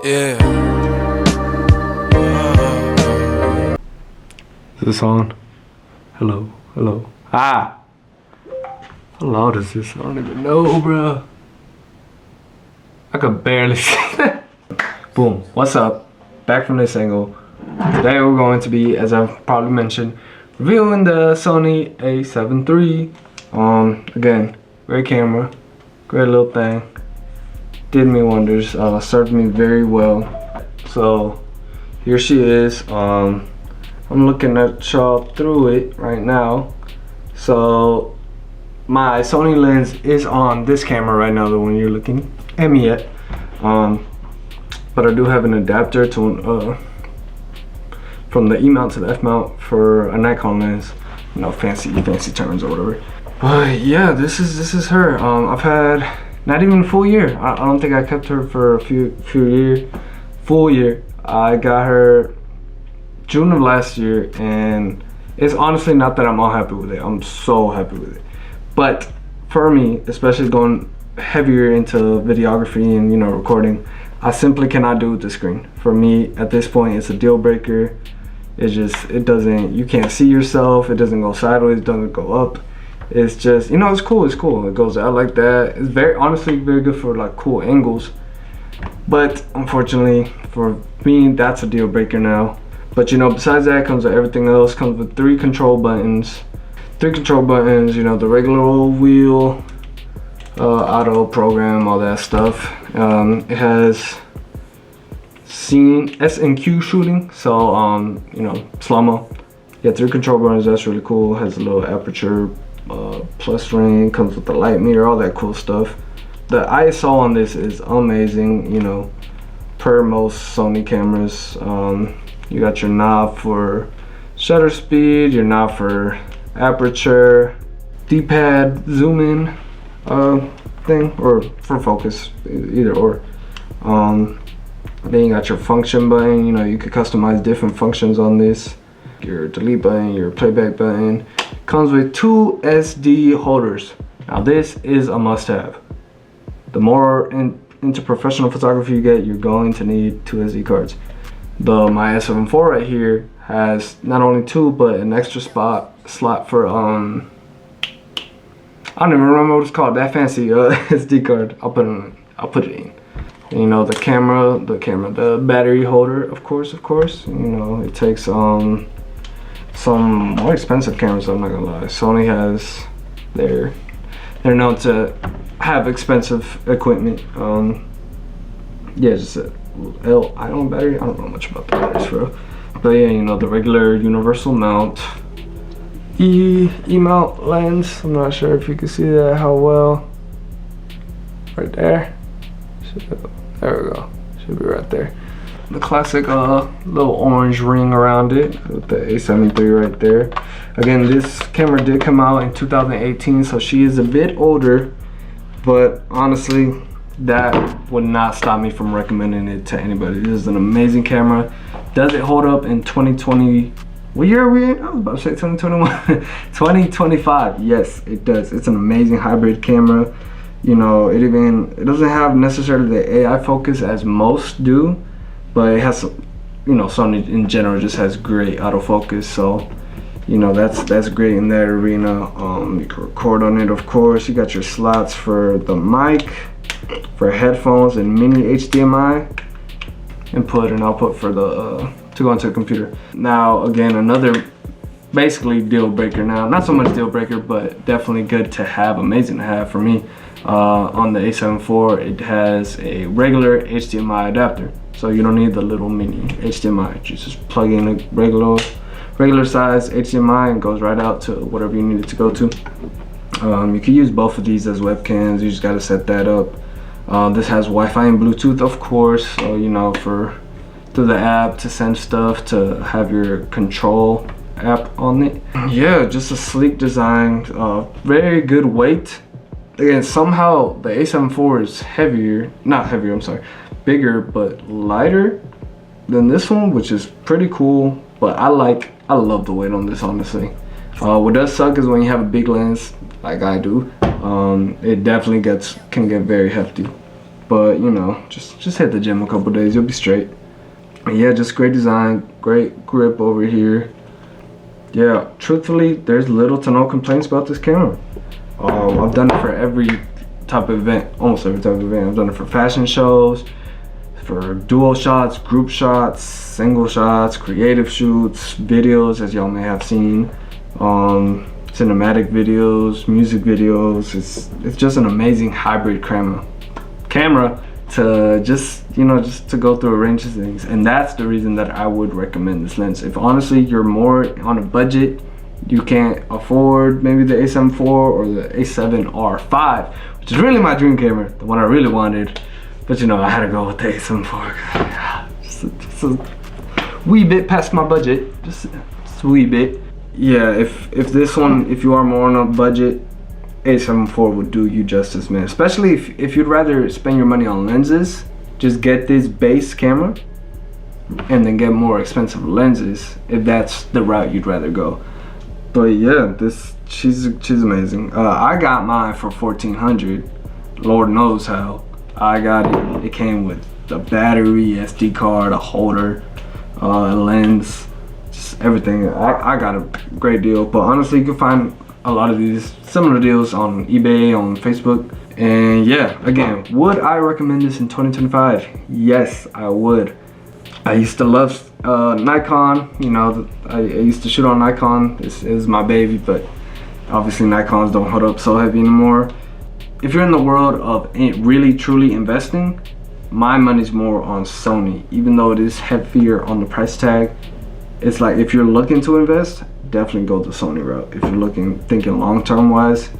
Yeah. Is this on? Hello, hello. Ah! How loud is this? I don't even know, bro. I could barely see that. Boom. What's up? Back from this angle. Today we're going to be, as I've probably mentioned, reviewing the Sony A7iii. Again, great camera, great little thing. Did me wonders. Served me very well. So here she is. I'm looking at y'all through it right now. So my Sony lens is on this camera right now, the one you're looking at me at. But I do have an adapter to from the E mount to the F mount for a Nikon lens. You know, fancy terms or whatever. But yeah, this is her. I've had not even a full year. I don't think I kept her for a full year. I got her June of last year, and it's honestly not that I'm all happy with it. I'm so happy with it. But for me, especially going heavier into videography and, you know, recording, I simply cannot do with the screen. For me, at this point, it's a deal breaker. It doesn't, you can't see yourself. It doesn't go sideways, it doesn't go up. It's just, you know, it's cool. It goes out like that. It's honestly very good for like cool angles. But unfortunately for me, that's a deal breaker now. But you know, besides that, comes with everything else. Comes with three control buttons. You know, the regular old wheel, auto program, all that stuff. It has scene S and Q shooting, so you know, slow-mo. Yeah, three control buttons. That's really cool. Has a little aperture plus ring. Comes with the light meter, all that cool stuff. The ISO on this is amazing. You know, per most Sony cameras. You got your knob for shutter speed, your knob for aperture, D-pad zoom in thing, or for focus, either or. Then you got your function button. You know, you could customize different functions on this. Your delete button, your playback button. Comes with two SD holders. Now this is a must-have. The more into professional photography you get, you're going to need two SD cards. My A7iv right here has not only two, but an extra slot for I don't even remember what it's called. That fancy SD card. I'll put it in. And, you know, the battery holder, of course. You know, it takes some more expensive cameras, I'm not gonna lie. Sony has they're known to have expensive equipment. Yeah, just a L-ion battery. I don't know much about the batteries, bro. But yeah, you know, the regular universal mount, E mount lens. I'm not sure if you can see that how well. Right there. There we go. Should be right there. The classic little orange ring around it with the A7iii right there. Again, this camera did come out in 2018, so she is a bit older, but honestly, that would not stop me from recommending it to anybody. This is an amazing camera. Does it hold up in 2020? What year are we in? I was about to say 2021. 2025. Yes, it does. It's an amazing hybrid camera. You know, it doesn't have necessarily the AI focus as most do, but it has, you know, Sony in general just has great autofocus. So, you know, that's great in that arena. You can record on it, of course. You got your slots for the mic, for headphones, and mini HDMI input and output for the to go into the computer. Now, again, another basically deal breaker. Now, not so much deal breaker, but definitely good to have, amazing to have for me. On the A7iv, it has a regular HDMI adapter, so you don't need the little mini HDMI. You just plug in a regular size HDMI and goes right out to whatever you need it to go to. You can use both of these as webcams. You just got to set that up. This has Wi-Fi and Bluetooth, of course, so you know, through the app to send stuff, to have your control app on it. Yeah, just a sleek design, very good weight. Again, somehow the A7iv is bigger but lighter than this one, which is pretty cool. But I love the weight on this, honestly. What does suck is when you have a big lens like I do, it definitely can get very hefty. but you know, just hit the gym a couple days, you'll be straight. And yeah, just great design, great grip over here. Yeah, truthfully, there's little to no complaints about this camera. I've done it for every type of event, almost every type of event. I've done it for fashion shows, for dual shots, group shots, single shots, creative shoots, videos, as y'all may have seen, cinematic videos, music videos. It's just an amazing hybrid camera to just to go through a range of things. And that's the reason that I would recommend this lens. If honestly you're more on a budget, you can't afford maybe the A7 IV or the A7R5, which is really my dream camera, the one I really wanted, but you know, I had to go with the A7 IV. Just a wee bit past my budget, just a wee bit. Yeah, if this one, if you are more on a budget, A7 IV would do you justice, man. Especially if you'd rather spend your money on lenses, just get this base camera and then get more expensive lenses if that's the route you'd rather go. But yeah, she's amazing. I got mine for $1,400. Lord knows how I got it. It came with the battery, SD card, a holder, a lens, just everything. I got a great deal. But honestly, you can find a lot of these similar deals on eBay, on Facebook. And yeah, again, would I recommend this in 2025? Yes, I would. I used to love Nikon, you know, I used to shoot on Nikon. It was my baby, but obviously Nikons don't hold up so heavy anymore. If you're in the world of really truly investing, my money's more on Sony. Even though it is heavier on the price tag, it's like if you're looking to invest, definitely go the Sony route if you're thinking long-term wise.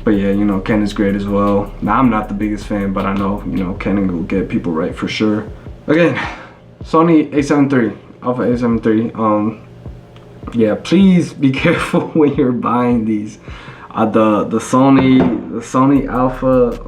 But yeah, you know, Canon's great as well. Now, I'm not the biggest fan, but I know, you know, Canon will get people right for sure. Again, Sony A7 III, Alpha A7 III. Yeah, please be careful when you're buying these. The Sony Alpha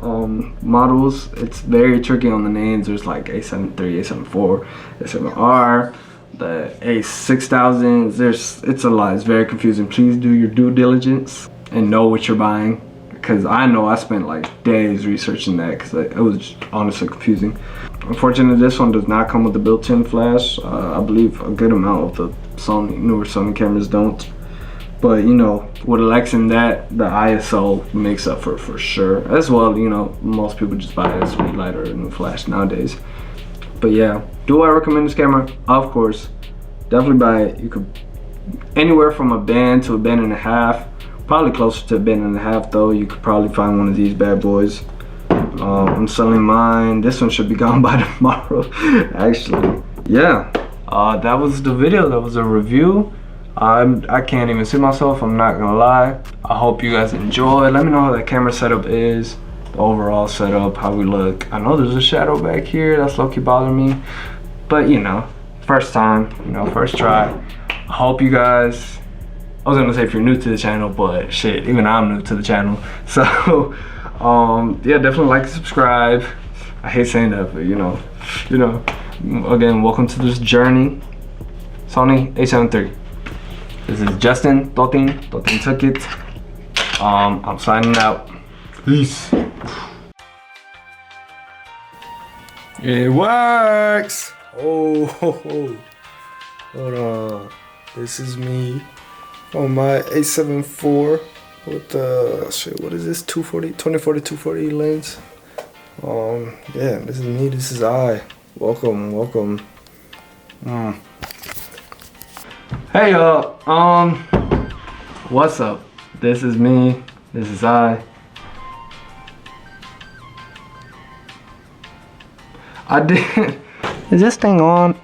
models, it's very tricky on the names. There's like A7 III, A7 IV, A7R, the A6000. It's a lot. It's very confusing. Please do your due diligence and know what you're buying, because I know I spent like days researching that because it was honestly confusing. Unfortunately, this one does not come with the built-in flash. I believe a good amount of the newer Sony cameras don't. But you know, with Alexin, that the ISO makes up for sure. As well, you know, most people just buy a speed light or a new flash nowadays. But yeah, do I recommend this camera? Of course, definitely buy it. You could anywhere from a band to a band and a half. Probably closer to a band and a half though. You could probably find one of these bad boys. I'm selling mine. This one should be gone by tomorrow, actually. Yeah, that was the video. That was a review. I can't even see myself, I'm not gonna lie. I hope you guys enjoy. Let me know how that camera setup is, the overall setup, how we look. I know there's a shadow back here that's low-key bothering me, but you know, first time, you know, first try. I hope you guys, I was gonna say if you're new to the channel, but shit, even I'm new to the channel. So yeah, definitely like and subscribe. I hate saying that, but you know, again, welcome to this journey. Sony A7 III. This is Justin, Totin took it. I'm signing out. Peace. It works. Oh, hold on. This is me on my A7 IV with the what is this? 2040 lens. Yeah, this is me. This is I. Welcome. Hey y'all, what's up? This is me, this is I did, is this thing on?